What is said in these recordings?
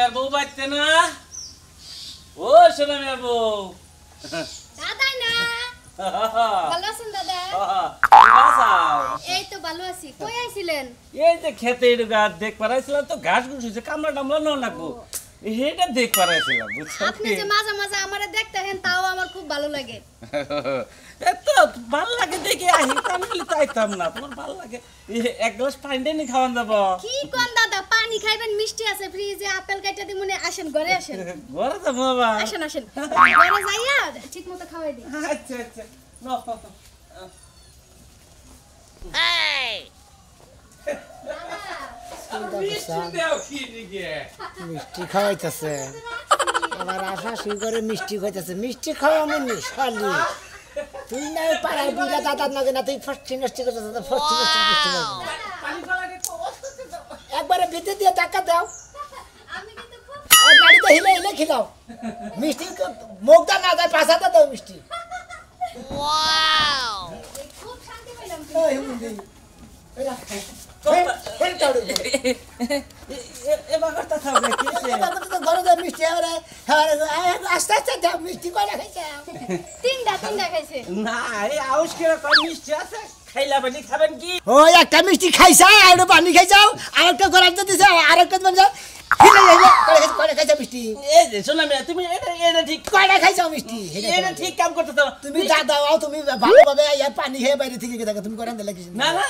মিয়ার বউ বাইতে না ও সোনা মিয়ার বউ দাদা না ভালো আছেন দাদা এই তো ভালো আছি কই আইছিলেন এই যে খেতে দেখ পারাইছিলাম তো ঘাস ঘুষ হইছে কামড়া টামলা না লাগবো এটা দেখ পারাইছিলাম বুঝছেন আপনি যে মাঝে মাঝে আমারে দেখতেছেন তাও আমার খুব ভালো লাগে এত ভালো লাগে দেখে আহি তাহলে চাইতাম না তোমার ভালো লাগে এক গ্লাস পানি দেনি খাওয়ান যাব কি কোন দাদা পানি খাইবেন মিষ্টি আছে ফ্রিজে আপেল কাটা দিমুনে আসেন ঘরে আসেন ঘরে যাব বাবা আসেন আসেন ঘরে যাইয়া ঠিকমতো খাওয়াই দিই আচ্ছা আচ্ছা নো এই মিষ্টি খাওয়াইতেছে আমার আশা শুরু করে মিষ্টি খাইতেছে মিষ্টি খাওয়ানো নি শালি তুই না পাড়ায় বুঝলা দাদার নাগে না তুই ফষ্টি নষ্টি করতেছ ফষ্টি নষ্টি মিষ্টি একবারে ভিতরে দিয়ে টাকা দাও আমি কিন্তু খুব আর গাড়িতে হিলে হিলে খিলাও মিষ্টি মুখটা না যায় পাশাটা দাও মিষ্টি ওয়াও খুব শান্তি পেলাম ওই হুন্দি এবার কথা থাকবে কি ঘরে যা মিষ্টি আস্তে আস্তে দাও মিষ্টি কয়টা খাইছে তিনটা খাইছে না এই আউশ করে কম মিষ্টি আছে খাইলা বানি খাবেন কি ও একটা মিষ্টি খাইছা আর পানি খাইছাও আরেকটা করার দিছে আরেকটা মানে যাও কয়টা খাইছা মিষ্টি এই যে শোনা মিয়া তুমি এটা ঠিক কয়টা খাইছাও মিষ্টি এটা ঠিক কাম করতেছ তুমি দাও তুমি ভালোভাবে ইয়া পানি খেয়ে বাইরে থেকে গিয়ে তুমি করেন দিলে কিছু না না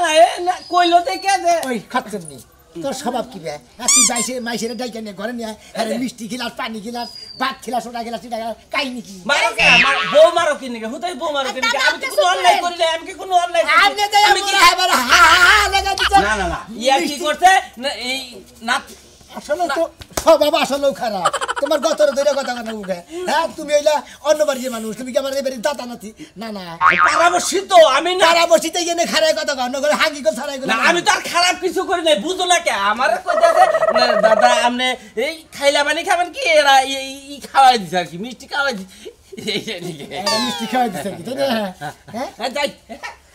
না কইলো থেকে দে ওই খাচ্ছেন নি তোর স্বভাব কি বে তুই মাইসের ডাইকে নিয়ে ঘরে নিয়ে আরে মিষ্টি খিলাস পানি খিলাস ভাত খিলাস ওটা খিলাস এটা কাই নাকি মারো কে বউ মারো কি নাকি হুতাই বউ মারো কি নাকি আমি তো কোনো অনলাইন করি না আমি কি কোনো অনলাইন আমি কি এবার হা লাগা দিতে না না না ইয়া কি করতে এই না আসলে তো স্বভাব আসলেও খারাপ তোমার গতরে ধরে কথা কথা উঠে হ্যাঁ তুমি এইলা অন্য বাড়ির মানুষ তুমি কি আমার এবারে দাতা নাতি না না পারাবর্ষী তো আমি না পারাবর্ষীতে গিয়ে খারাপ কথা অন্য করে হাগি করে ছাড়াই না আমি তো আর খারাপ কিছু করি নাই বুঝো না কে আমার কইতাছে দাদা আপনি এই খাইলা পানি খাবেন কি এরা এই খাওয়াই দিছে আর কি মিষ্টি খাওয়াই দিছে এই মিষ্টি খাওয়াই দিছে কি তাই না হ্যাঁ যাই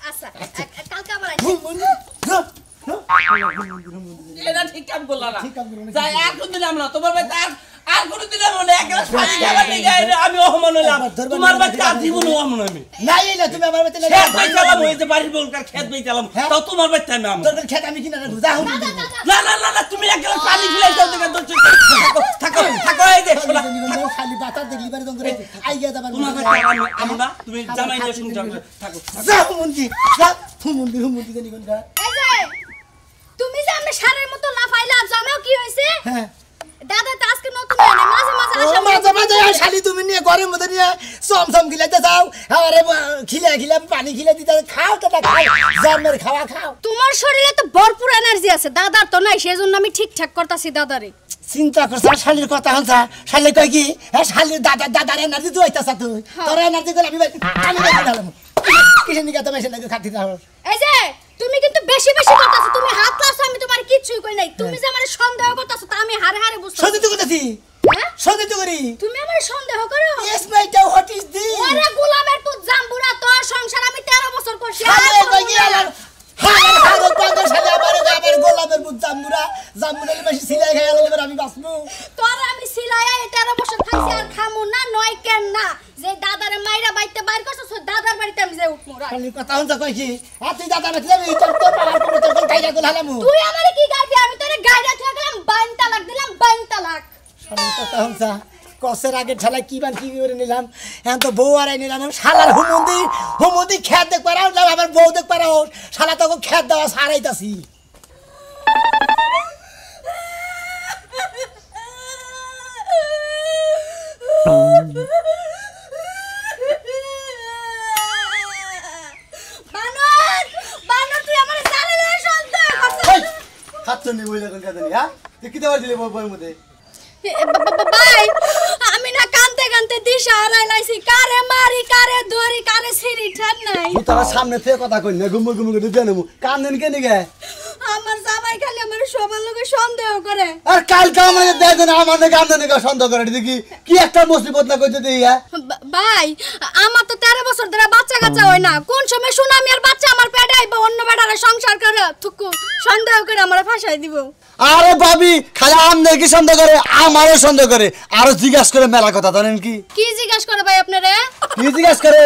আচ্ছা কালকে আবার আইছি এটা ঠিক কাম করলা না যাই আর কোন দিন আমরা তোমার ভাই আর কোন দিন আমরা এক গ্লাস পানি খাবার নিয়ে যাই আমি অহমান হইলাম তোমার ভাই কাজ জীবন অহমান আমি নাই না তুমি আমার বাড়িতে খেত বাই চালাম হইছে বাড়ির বলকার খেত বাই চালাম তাও তোমার ভাই টাইম আমি তোর খেত আমি কিনা রাখবো যা হুন না না না না তুমি এক গ্লাস পানি ফিলাই দাও দেখে তো থাকো থাকো এই যে শোনা খালি বাতার দেখলি বারে দঙ্গরে আই গিয়া দাবার তোমার ভাই আমি না তুমি জামাই নিয়ে শুন থাকো যা হুমন্দি যা হুমন্দি জানি কোনটা এই যে তুমি যে আমরা সারের মতো লাফাইলা জানো কি হইছে হ্যাঁ দাদা তো আজকে নতুন না মাঝে মাঝে আসে মাঝে মাঝে শালি তুমি নিয়ে ঘরের মধ্যে নিয়ে চমচম খিলাইতে যাও আরে খিলা পানি খিলা দিতে খাও তো খাও জামের খাওয়া খাও তোমার শরীরে তো ভরপুর এনার্জি আছে দাদার তো নাই সেজন্য আমি ঠিকঠাক করতাছি দাদারে চিন্তা করছ শালির কথা হলছা শালি কই কি হ্যাঁ শালির দাদার এনার্জি দুইতাছ তুই তোর এনার্জি করে আমি দিলাম কিসের নিকে তো মেশিন লাগে খাতি দাও এই যে তুমি কিন্তু বেশি বেশি করতাছো তুমি হাত লাছো আমি তোমার কিচ্ছুই কই নাই তুমি যে আমারে সন্দেহ করতাছো তা আমি হারে হারে বুঝতাছি সত্যি তো কইতাছি হ্যাঁ সত্যি তো করি তুমি আমারে সন্দেহ করো yes my Dow what is this ওরে গোলামের পুত জাম্বুরা তোর সংসার আমি 13 বছর করছি শালি কই কি আলার হাগল পাগল শালি আবার গোলামের পুত জাম্বুরা বেশি সিলাই খাই আলালে আমি বাঁচবো তোর আমি সিলাইয়া 13 বছর খাইছি আর খামু না নয় কেন না যে দাদারে মাইরা বাইতে বাইর করছস দাদার বাড়িতে আমি যাই উঠমু রাখ শালি কথা হলছা কই কি আর তুই দাদা নাকি আমি তোর পাহাড় করে তোর গাইরা গোল হালামু তুই আমারে কি গাইবি আমি তোরে গাইরা থুয়া গেলাম 52 তালাক দিলাম 52 তালাক শালি কথা হলছা কসের আগে ঠালা কি করে নিলাম এখন তো বউ আড়াই নিলাম শালার হুমন্দি খেত দেখ পারাও আবার বউ দেখ পারাও শালা তোকে খেত দেওয়া সারাইতাছি বানর তুই আমারে জানালে সন্দেহ করছিস খাচ্ছন নি বইলা কোন কাজে হ্যাঁ তুই কি দেওয়ার দিলে বউর মধ্যে ভাই আমি না কানতে কানতে দিশা হারাই লাইছি কারে মারি কারে ধরি কারে সিঁড়ি ঠান নাই তুই তার সামনে থেকে কথা কই না গুমুর করে জানমু কান দেন কেন গে আমার জামাই খালি আমার সবার লোকে সন্দেহ করে আর কালকে আমাদের দেখো না আমাদের কান দেন সন্দেহ করে দেখি কি একটা মুসিবত না কইতে দেই ভাই আমার তো 13 বছর ধরে বাচ্চা কাচ্চা হয় না কোন সময় শুনামি আর বাচ্চা আমার পেটে আইবো অন্য বেটারে সংসার করে থুকু সন্দেহ করে আমরা ফাঁসাই দিব। আরে ভাবি খালি আমনে কি সন্দেহ করে আমারও সন্দেহ করে আরো জিজ্ঞাসা করে মেলা কথা জানেন কি কি জিজ্ঞাসা করে ভাই আপনারে? কি জিজ্ঞাসা করে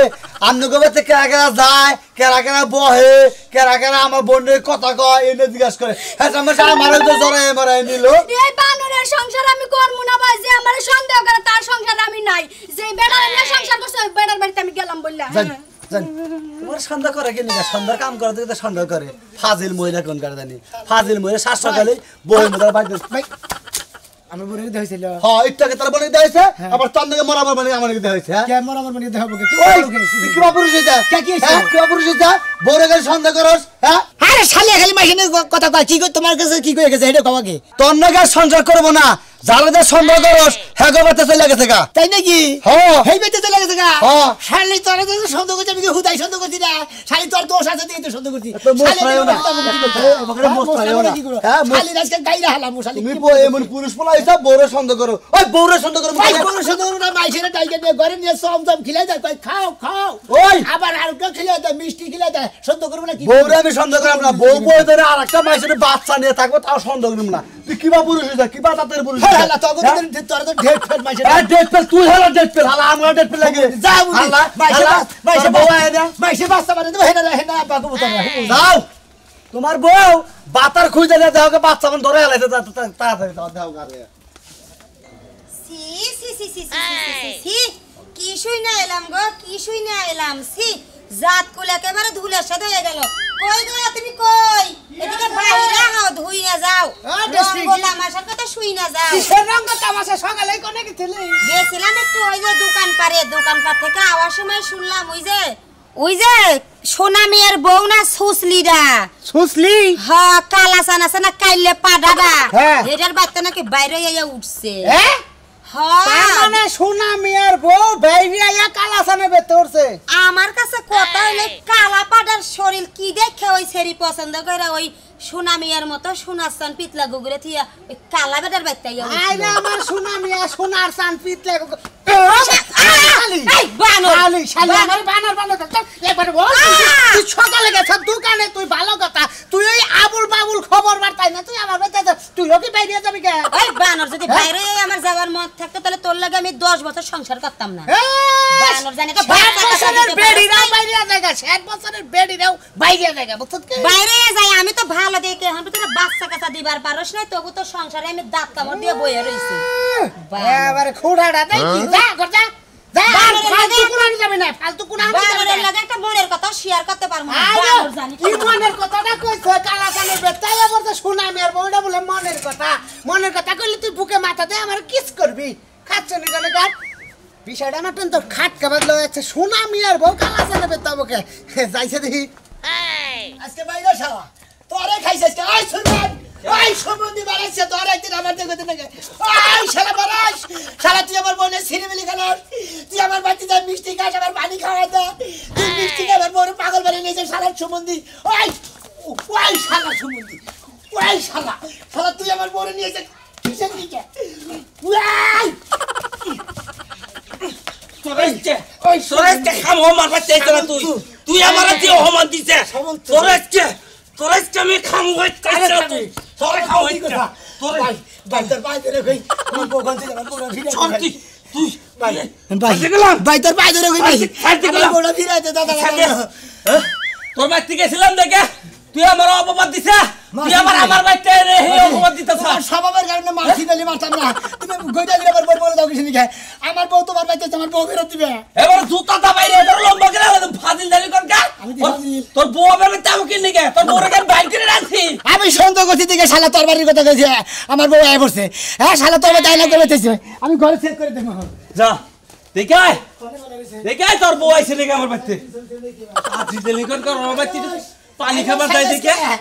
আমনে গোবাতে কেরা কেরা যায় কেরা কেরা বহে কেরা কেরা আমার বোনের কথা কয় এনে জিজ্ঞাসা করে হ্যাঁ আমারও তো জড়াই মারাই নিল। এই বানরের সংসার আমি করব না ভাই, যে আমারে সন্দেহ করে তার সংসার আমি নাই, যে বেড়ার নিয়ে সংসার করছে ওই বেড়ার বাড়িতে আমি গেলাম বললা। তোমার সন্দেহ করে কি না সন্দেহ কাম করে তো সন্দেহ করে ফাজিল মহিলা কোন কার জানি ফাজিল মহিলা শাসকালে বই মদার বাইরে ভাই আমার বনে দেয়া হইছিল। হ্যাঁ একটাকে তার বনে দেয়া হইছে আবার তার নাকি মরাবার বনে আমাকে দেয়া হইছে হ্যাঁ কে মর আমার বনে দেয়া হবে কি? তুই কি পুরুষ হইতা কে কি হইছে? কি পুরুষ হইতা বড় করে সন্দেহ করস হ্যাঁ আরে শালি খালি মাইনে কথা কয় কি কই তোমার কাছে কি কই গেছে এটা কওয়া কি? তোর নাকি সংসার করব না যারা সন্দেহ করস হ্যাঁ গোবাতে চলে গেছে গা তাই নাকি? হ্যাঁ হেই বেতে চলে গেছে গা। হ্যাঁ। শালি তোর তো সন্দেহ করছিস, আমি কি হুদাই সন্দেহ করছি না? শালি তোর দোষ আছে দিয়ে তো সন্দেহ করছি। তো মোস পাইও না আমাকে মোস পাইও না হ্যাঁ শালি আজকে গাইরা হালাম শালি। তুমি এমন পুরুষ পোলা হইছা বড় সন্দেহ করো ওই বড় সন্দেহ করো ভাই কোন সন্দেহ না, মাইছেরে ডাইকে নিয়ে ঘরে নিয়ে চমচম খিলাই দেয়, কই খাও খাও। ওই আবার আর কেউ খিলাই দেয়, মিষ্টি খিলাই দেয়, সন্দেহ করব না কি? বউরে আমি সন্দেহ করব না বউ বউ ধরে আরেকটা মাইসের বাচ্চা নিয়ে থাকবো তাও সন্দেহ করব না তুই কিবা পুরুষ হইছা কিবা তাদের পুরুষ হ্যাঁ হ্যাঁ তখন তোর তো ঢেট ফেট মাইছেরে। এই ডেট পেল তুই হলো ডেট পেল হালা আমরা ডেট পেল লাগে যা বুঝি আল্লাহ মাইছে বউ আয় না মাইছে বাচ্চা মানে দেব হেনা হেনা বাকু বুতা না। যাও তোমার বউ বাতার খুঁজে না দেওকে বাচ্চা মন ধরে আলাইছে তাড়াতাড়ি দাও গারে সি সি সি সি সি কি শুই না এলাম গো, কি শুই না এলাম। সি জাত কুল একেবারে ধুলের সাথে হয়ে গেল। কই গো তুমি কই? এদিকে বাইরে হও, ধুই না যাও। বললাম আমার সাথে শুই না যাও। কিসের রঙ তামাশা সকালে কোনে গেছিলে? গেছিলাম একটু ওই যে দোকান থেকে আওয়ার সময় শুনলাম ওই যে সোনা মেয়ের বউ না সুসলিরা সুসলি হ্যাঁ কালাসান আছে না কাইলে পাডাডা হ্যাঁ। এটার বাচ্চা নাকি বাইরে আইয়া উঠছে। হ্যাঁ তার হ্যাঁ মানে সোনা মিয়ার বউ বাইরে আয়া কালাসানে বেতে উঠছে। আমার কাছে কথা হইলে কালা পাডার শরীর কি দেখে ওই সেরি পছন্দ করে ওই সোনা মিয়ার মতো সোনার পিতলা গুগুরে থিয়া ওই কালা বেটার বাচ্চা আইয়া আইলে আমার সোনা মিয়া সোনার চান পিতলে এই বানর শালি শালি আমার বানর বানর করতে একবার বল তুই সকালে গেছ দোকানে তুই ভালো কথা তুই ওই আবুল বাবুল খবর বার্তাই না তুই আমার বেতে তুই লোকে বাইরে যাবি কে? ওই বানর যদি বাইরে আমার যাওয়ার মত থাকতো তাহলে তোর লাগে আমি 10 বছর সংসার করতাম না। বানর জানে কা 7 বছরের বেড়িরা বাইরে জায়গা 7 বছরের বেড়িরাও বাইরে জায়গা বুঝছ কি? বাইরে যাই আমি তো ভালো দেখে এখন তো বাচ্চা কাচ্চা দিবার পারছ না তবু তো সংসারে আমি দাঁত কামড় দিয়ে বইয়া রইছি। এবারে খুঁড়াটা দেই কি যা কর যা যা ফালতু কুনানি যাবে না ফালতু কুনানি যাবে বানরের না। লাগে একটা মনের কথা শেয়ার করতে পারবো না। আরে বানর জানি কি মনের কথাটা কইছ কালা কানে বেতাই বলতে শোনা মের বউটা বলে মনের কথা কইলে তুই বুকে মাথা দে আমার কিস করবি খাচ্ছ নি গানে গান বিষয়টা না তো খাট কাবাদ লয়েছে শোনা মিয়ার বউ কালা কানে বেতাবকে যাইছে দেখি আজকে বাইরে শালা তোরে খাইছিস আই শুনবান ওই সম্বন্ধে বাড়াইছে তোর একদিন আমার দেখতে থাকে ওই শালা বারাস শালা তুই আমার বোনে সিনেমিলি খেলাস তুই আমার বাড়িতে যা মিষ্টি খাস আমার পানি খাওয়া দে তুই মিষ্টি খাবার বড় পাগল বানিয়ে নিয়েছে শালার সম্বন্ধে ওই ওই শালা সম্বন্ধে ওই শালা শালা তুই আমার বোনে নিয়েছে কিসের দিকে ওই ওই সরেজকে খাম হমার বাচ্চা না তুই আমার যে হমান দিছে সরেজকে আমি খাম হইতে তুই সরে খাও হইতে তোর ভাই তোর ভাই ধরে কই আমার বউখান থেকে আমার বউটা ফিরে তুই তুই ভাই ভাই তোর ভাই ধরে কই ভাই আমার বউটা ফিরে দে দাদা তোর বাড়ি থেকে গেছিলাম দেখে তুই আমার অপবাদ দিছে তুই আমার বাড়িতে রে হে অপবাদ দিতেছ স্বভাবের কারণে মাছি দিলি মারতাম না তুমি গইটা দিলে আমার বউ বলে দাও কিছু নিকে আমার বউ তোমার বাড়িতে আমার বউ ফেরত দিবে এবার জুতা দা বাইরে তোর লম্বা করে ফাজিল দালি কর গা তোর বউ আমার বাড়িতে আমি কি নিকে তোর বউরে কেন বাইক করে রাখছি আমি সন্দেহ করছি দিকে শালা তোর বাড়ির কথা কইছে আমার বউ আয় পড়ছে হ্যাঁ শালা তোর ডায়লগ করে দিতেছে আমি ঘরে চেক করে দেখব যা দেখাই তোর বউ আইছে নাকি আমার বাড়িতে ফাজিল দালি কর আমার বাড়িতে পানি খাবার দেয় দেখে হ্যাঁ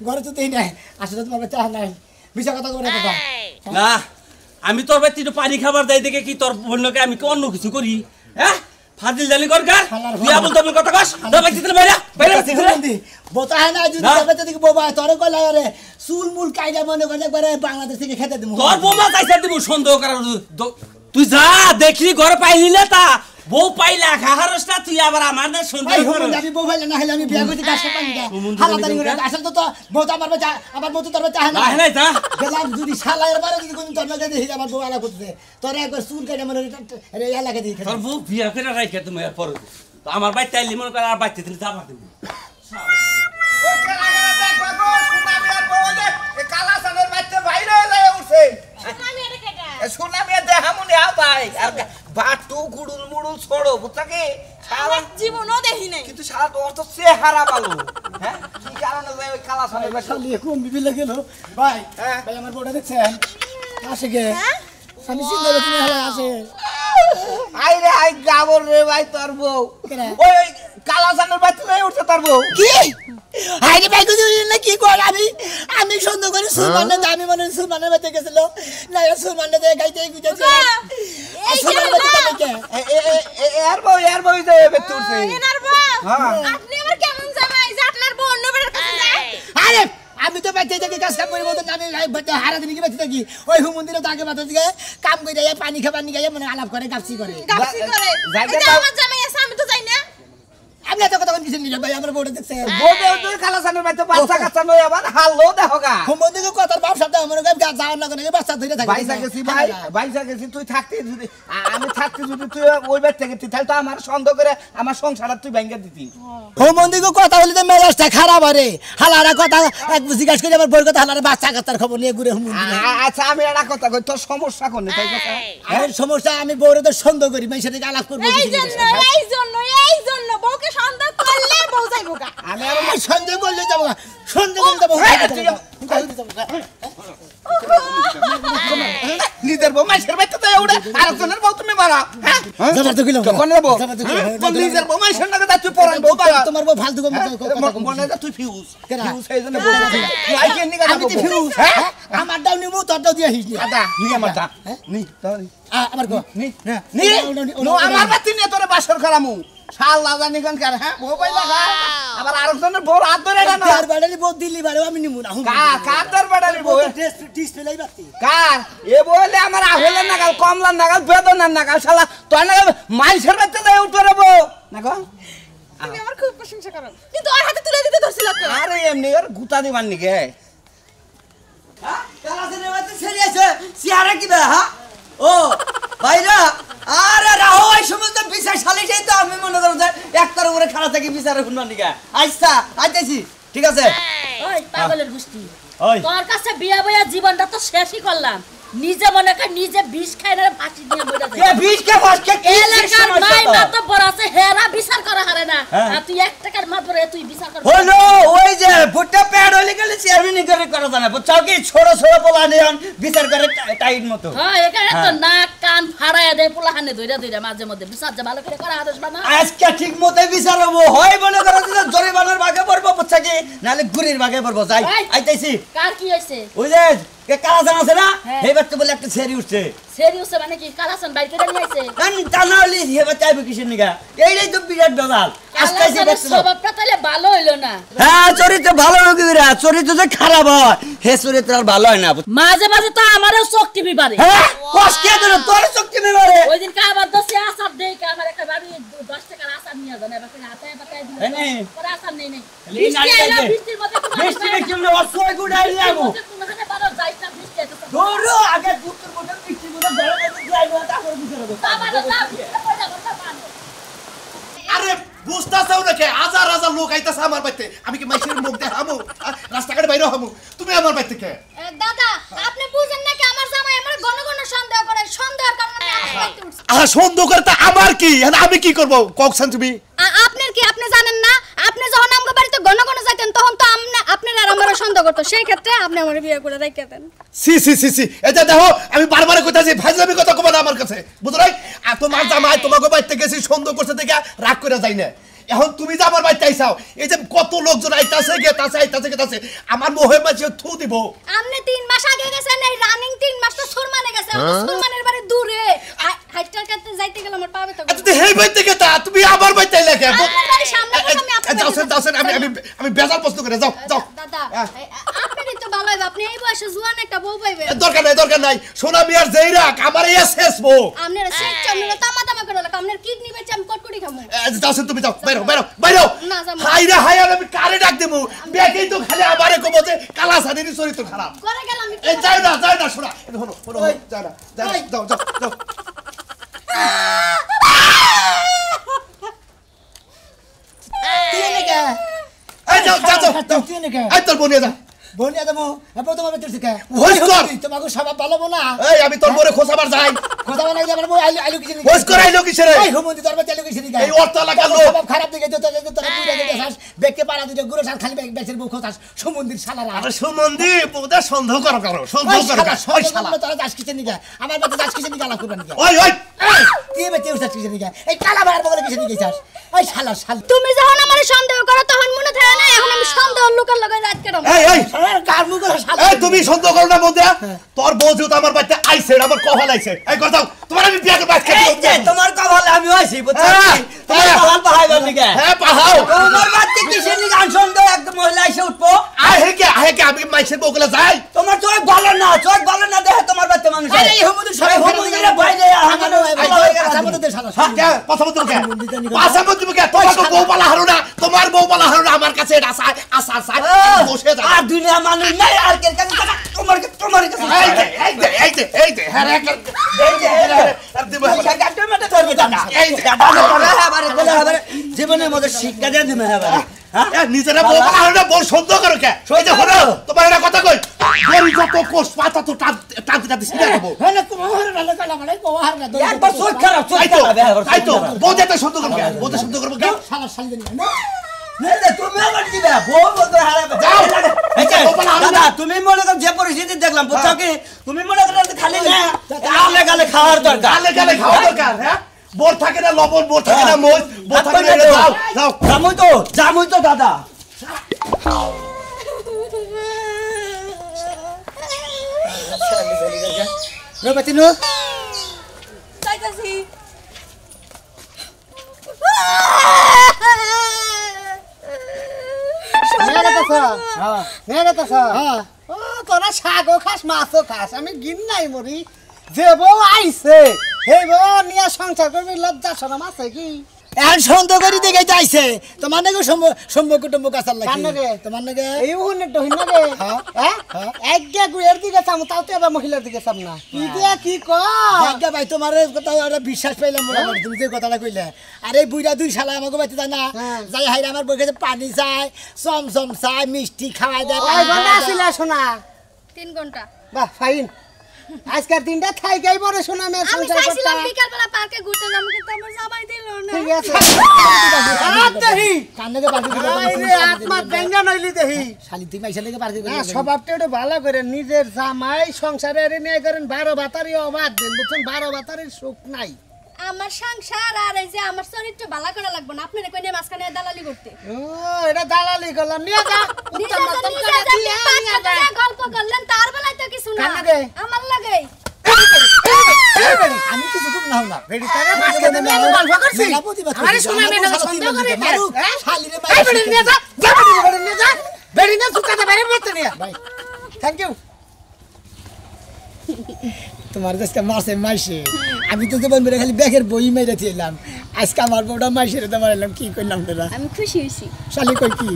ঘরে তো তেই নাই আসলে তোমার বাচ্চা নাই বিশা কথা করে কথা না আমি তোর বাড়িতে একটু পানি খাবার দেয় দেখে কি তোর বোনকে আমি অন্য কিছু করি হ্যাঁ ফাজিল দালি কর গা তুই আবল তোর কথা কস তোর বাড়িতে বাইরে বাইরে বোতা হয় না যদি তোর বাচ্চা থেকে বোবা তোরে কইলা রে চুল মুল কাইদা মনে করে একবারে বাংলাদেশ থেকে খেতে দেবো তোর বোমা চাইছে দিব সন্দেহ করার তুই যা দেখলি ঘর পাইলি না তা বউ পাইলা খাহারস না তুই আবার আমার না সন্দেহ করো আমি বউ ভাইলে না হলে আমি বিয়া করতে গাছ পাই না হালাদারি করে আসল তো বউ আমার বাচ্চা আমার বউ তোর বাচ্চা না না যা গেলাম যদি শালায়ের বারে যদি কোন তোর লাগে দেখি আমার বউ আলা করতে তোর একবার চুল কেটে আমার রে এলাকা দিয়ে তোর বউ বিয়া করে রাখে তুমি পর আমার ভাই তাইলি মনে করে আর বাইতে দিলে যাবা দেব ও কেলা কেলা দেখো গো সুনামিয়ার বউ দে কালা সানের বাচ্চা বাইরে হয়ে উঠছে সুনামি দেখামুনি আও ভাই আর বাটু গুড়ুল মুড়ুল ছোড়ো বুঝছাকে সারা জীবনও দেখি নাই কিন্তু সারা তোর তো চেহারা ভালো হ্যাঁ কি কারণে যে ওই কালা সানের বাচ্চা শালি কোন বিবি লাগে গেল ভাই হ্যাঁ ভাই আমার বউটা দেখছেন আসে গে আমি চিন্তা করে তুমি হালা আসে আই রে আই গাবর রে ভাই তোর বউ ওই কালা সানের বাচ্চা লয়ে উঠছে তোর বউ কি আইরে ভাই কই না কি কর আমি সন্দেহ করি সুলমানের দামি মনে সুলমানের বাতে গেছিল না সুলমানের দে গাইতে গুজাছে এই সুলমানের বাতে দেখে এর বউ যে বেত উঠছে এনার বউ হ্যাঁ আপনি আমার কেমন জামাই যে আপনার বউ অন্য বেটার কাছে যায় আরে আমি তো বাইতে থেকে কাজ কাম করি মত আমি হারা দিন কি বাইতে থাকি ওই মন্দিরে তাকে বাতে দিকে কাম কই যায় পানি খাবার নি গায় মানে আলাপ করে গাপসি করে গাছি করে এই যে আমার জামাই আছে আমি তো যাই না আপনি তো কথা কোন কিছু নিয়ে ভাই আমার বউটা দেখছেন বউটা তুই কালা সানের বাচ্চা বাচ্চা কাচ্চা লয়ে আবার হাললো দেখোগা মন্দিরে কথার বাপ শব্দ আমার গায় গা যাওয়ার না করে বাচ্চা ধরে থাকে বাইসা গেছি ভাই বাইসা গেছি তুই থাকতে যদি আমি থাকতে যদি তুই ওই বাড়ি থেকে তুই তাহলে তো আমার সন্দেহ করে আমার সংসারটা তুই ভাঙা দিতি মন্দিরে কথা বলি তো মেজাজটা খারাপ আরে হালারা কথা এক জিজ্ঞাসা করে আমার বউর কথা হালারা বাচ্চা কাচ্চার খবর নিয়ে ঘুরে আচ্ছা আমি একটা কথা কই তোর সমস্যা কোন তাই কথা আর সমস্যা আমি বউরে তো সন্দেহ করি মেয়ের সাথে আলাপ করবো এই জন্য বউকে সন্দেহ করলে বউ যাইবো গা আমি আর সন্দেহ করলে যাবো সন্দেহ করলে যাবো নিজের বউ মাইশের বাড়িতে তো ওটা আরেকজনের বউ তুমি মারা হ্যাঁ যাবার তো কিলো কোন বউ নিজের বউ মাইশের নাকি তুই পরান বউ বাড়া তোমার বউ ফালতু মনে হয় তুই ফিউজ ফিউজ এই জন্য বউ তুই কেন নিগা আমি তো ফিউজ হ্যাঁ আমার দাও নিমু তোরটাও দিয়ে হিস নি আদা নি আমার দা নি তোর আমার গো নি নি নো আমার বাতি নিয়ে তোরে বাসর করামু শাল লাগা নিকন কার হ্যাঁ বউ পাইলা আবার আরেকজনের বউ হাত ধরে না কার বাড়ালি বউ দিল্লি বাড়াও আমি নিমু না কার দরবারে বউ টিস ফেলাই বাতি কার এ বলে আমার আহলের নাগাল কমলার নাগাল বেদনার নাগাল শালা তোর নাগাল মাইশের বাড়িতে যাই উঠে রে বউ নাগো তুমি আমার খুব প্রশংসা করো কিন্তু ওর হাতে তুলে দিতে ধরছিল কে আরে এমনি ওর গুতা দিবার নিকে হ্যাঁ কালা সানের বাচ্চা ছেড়ে আছে সিয়ারা কি বে হ্যাঁ ও ভাইরা আরে রাহো এই সমস্ত বিচার সালিশই তো আমি মনে করো যে একটার উপরে খাড়া থাকি বিচারে শুনবার নিকা আইসা আইতেছি ঠিক আছে ওই পাগলের গোষ্ঠী ওই তোর কাছে বিয়া বইয়া জীবনটা তো শেষই করলাম নিজে মনে কর নিজে বিষ খাই না ফাঁসি দিয়ে মরে কে বিষ কে ফাঁস কে কি এলাকার মাই মাতো বড় আছে হেরা বিচার করা হারে না আর তুই 1 টাকার মাত্রে তুই বিচার কর হলো ওই যে ভুট্টা প্যাড হলে গেলে চেয়ারম্যান করে করা জানা বুঝছাও কি ছোট ছোট পোলা নিয়ন বিচার করে টাইট মতো হ্যাঁ এখানে তো নাক কান ফাড়ায়া দেয় পোলাহানে ধইরা ধইরা মাঝে মধ্যে বিচার যে ভালো করে করা আদেশ বানা আজকে ঠিক মতো বিচার হবো হয় মনে করো যে জরিমানার ভাগে পড়বো বুঝছা কি নালে গুরির ভাগে পড়বো যাই আইতেছি কার কি হইছে ওই যে কালা জান আছে না এইবার তো বলে একটা ছেড়ি উঠছে সিরিয়াস মানে কি কালাসন বাইক করে নিয়ে আইছে তা না হলে হেবার চাইবে কিসের নিগা এইটাই তো বিরাট বেজাল আজকাইছে কালাসন স্বভাবটা তাহলে ভালো হইলো না হ্যাঁ চরিত্র ভালো রকমেরা চরিত্র যে খারাপ হয় হে চরিত্র আর ভালো হয় না মাঝে মাঝে তো আমারও চোখ টিপি পারে হ্যাঁ কষ্ট কে দিল তোর চোখটি মেরে ওই দিন কা আবার 10 আসার দেই কা আমার একটা বাড়ি 10 টাকার আসার নিয়ে জানে বাকি হাতে বাতায় দিল পরে আসার নেই নেই বৃষ্টি আইলো বৃষ্টির মধ্যে বৃষ্টি কেমনে অসয় গুড়াই যাবো কোনখানে বারো যাইতা বৃষ্টি এত ধরো আগে দুটোর মধ্যে বৃষ্টির মধ্যে ধরে যাইবো তারপর বিচার হবে বাবা দাদা পয়সা কথা পান আরে বুঝতাছাও নাকি হাজার হাজার লোক আইতাছে আমার বাড়িতে আমি কি মাইশের মুখ দেখামু রাস্তাঘাটে বাইরে হমু তুমি আমার বাড়িতে কে দাদা আপনি বুঝেন না কি আমার জামাই আমার ঘন ঘন সন্দেহ করে সন্দেহের কারণে আমি আমার বাড়িতে উঠছি সন্দেহ করতে আমার কি আমি কি করব ককসান তুমি আপনার কি আপনি জানেন না আপনি যখন আমার বাড়িতে ঘন ঘন যাইতেন তখন তো আপনার আর আমার সন্দেহ করতো সেই ক্ষেত্রে আপনি আমার বিয়ে করে রাইখা দেন সি সি সি সি এটা দেখো আমি বারবার কইতাছি ফাজলামি কথা কবা না আমার কাছে বুঝো নাই আর তোমার জামাই তোমাকে বাড়িতে গেছি সন্দেহ করছে দেখে রাগ করে যাই না এখন তুমি যে আমার বাড়িতে আইছাও এই যে কত লোকজন আইতাছে গেতাছে আমার মোহে মাঝে থু দিব আপনি 3 মাস আগে গেছেন এই রানিং 3 মাস তো সুরমানে গেছে সুরমানের বাড়ি দূরে হাইটটা কাটতে যাইতে গেলে আমার পাবে তো আচ্ছা হেই বাইতে কেতা তুমি আবার বাইতে লেখে আমি বেজার প্রশ্ন করে যাও যাও দাদা আপনি তো ভালো হবে আপনি এই বয়সে জুয়ান একটা বউ পাইবেন দরকার নাই সোনা মিয়ার যেইরা আমার এসএস বউ আপনারা সেট চামড়া তামা করে লাগা আপনার কিডনি বেচে আমি কটকটি খামু যাও তুমি যাও বাইরো হাইরা হাইরা আমি কারে ডাক দেবো বেকেই তো খালি আমারে কব যে কালা সাদিনী চরিত্র খারাপ করে গেলাম এই যাই না শোনা হলো যাও না যাও তুই নাকি এই যাও তুই নাকি এই তোর বনিয়া যা বনিয়া দেবো প্রথম আমি তুই শিখা ভয়েস কর তোমাকে সব ভালো না এই আমি তোর বরে খোসাবার যাই কথা বানাই আমার বউ আইলো কিছু ভয়েস কর আইলো কিসে রে এই হুমন্দি তোর বাচ্চা আইলো কিছু নি এই অর্থ লাগালো সব খারাপ দিকে তো তোরা পুরা দিকে যাস বেকে পাড়া দিকে গুরু সার খালি বেচের বউ খোসাস সুমন্দির শালারা আরে সুমন্দি ওদের সন্দেহ করো ওই শালা তোরা যাস কিছু নি আমার বাচ্চা যাস কিছু নি গালা করবেন নি ওই কি বেতে উঠাস কিছু নি এই কালা ভাড়ার বগলে কিছু নি যাস ওই শালা তুমি যখন আমারে সন্দেহ করো তখন মনে থাকে না এখন আমি সন্দেহ লোকের লগে রাত কাটাম এই কার মুখে শালা এই তুমি সন্দেহ করো না বন্ধু তোর বউ তো আমার বাড়িতে আইছে আমার কহল আইছে এই কথা তোমার আমি বিয়া করে বাচ্চা এই যে তোমার কপালে আমি আইছি বুঝছো তোমার কপাল পাহাইবার নিকে হ্যাঁ পাহাও তোমার বাড়িতে কিসের নিকে আনসন্দ একদম মহিলা এসে উঠবো আহে কে আমি মাইসের বউগুলা যাই তোমার চোখ ভালো না দেখে তোমার বাড়িতে মানুষ আরে এই হুমুদের সব হুমুদের বাইরে আমাদের শালা কথা বলতে কে পাশা বলতে কে তোমার বউ পালা হারো না আমার কাছে এটা আসা বসে যা আর দুনিয়া মানুষ নাই আর কে কাছে তোমার কাছে এই যে হ্যাঁ জীবনের মধ্যে শিক্ষা দিয়ে দিবে নিজেরা বউ পালা হারো না বউ সন্দেহ করো কে তোমার একটা কথা কই বড়ি যত কোষ পাতা তো টানতে সিধা দেবো একবার চোখ খারাপ তাই তো বউ যেতে সন্দেহ করবো কে শালা শালি তুমি আমার দিবে বউ বলতে হারাবে দাদা তুমি মনে করো যে পরিস্থিতি দেখলাম বুঝছো কি তুমি মনে করো খালি না আলে গালে খাওয়ার দরকার হ্যাঁ বোর থাকে না লবণ বোর থাকে না মোজ বোর থাকে না যাও জামুই তো দাদা রবাতিনু চাইতাছি তোরা শাকও খাস মাছও খাস আমি গিন নাই মরি যে বউ আইছে সেই বউ নিয়ে সংসার করবি লজ্জা শরম আছে কি এখন সন্দেহ করি দেখে যাইছে তোমার নাকি সম্মুখ কুটুম্ব কাছার লাগে তোমার নাকি এই উন্নত হইন নাকি একগে গুয়ের দিকে চাম তাও তো আবার মহিলার দিকে চাম না কি দিয়া কি কয় ভাই তোমার কথা বিশ্বাস পাইলাম মোটামুটি তুমি যে কথাটা কইলে আরে বুইরা দুই শালা আমাকে বাইতে যায় না যাই হাইরা আমার বই কাছে পানি চায় চমচম চায় মিষ্টি খাওয়াই দেয় আসিলা শোনা 3 ঘন্টা বাহ ফাইন আজকের দিনটা খাই গাই বড় শোনা মে আমি চাইছিলাম বিকাল বেলা পার্কে ঘুরতে যাব কিন্তু আমার সবাই দিল না ঠিক আছে দেহি কান্নাকে পার্কে দিতে আরে আত্মা বেঙ্গা নইলি দেহি শালি তুই মাইছে লাগে পার্কে না স্বভাবটা একটু ভালো করে নিজের জামাই সংসারে এর নিয়ে করেন 12 বাতারি অবাদ দেন বুঝছেন 12 বাতারির সুখ নাই আমার সংসার আর এই যে আমার চরিত্র ভালো করা লাগবে না আপনারে কই নিয়ে মাসখানে দালালি করতে ও এটা দালালি করলাম নিয়ে যা উত্তম মাতম করে দিয়ে গল্প করলেন তার বেলায় তো কিছু না আমার লাগে আমি কিছু খুব নাও না বেড়ি তারে মাঝখানে আমি গল্প করছি আরে শোনা মেয়ে সন্দেহ করে শালি রে ভাই বেড়ি নিয়ে যা বেড়ি নিয়ে যা বেড়ি না সুকাতে বাইরে মত নিয়ে ভাই থ্যাংক ইউ তোমার দেশকে মাসে মাইছে আমি তো জীবন বেড়ে খালি ব্যাগের বই মেরে দিলাম আজকে আমার বউটা মাইছে রে তোমার এলাম কি করলাম তোরা আমি খুশি হইছি শালি কই কি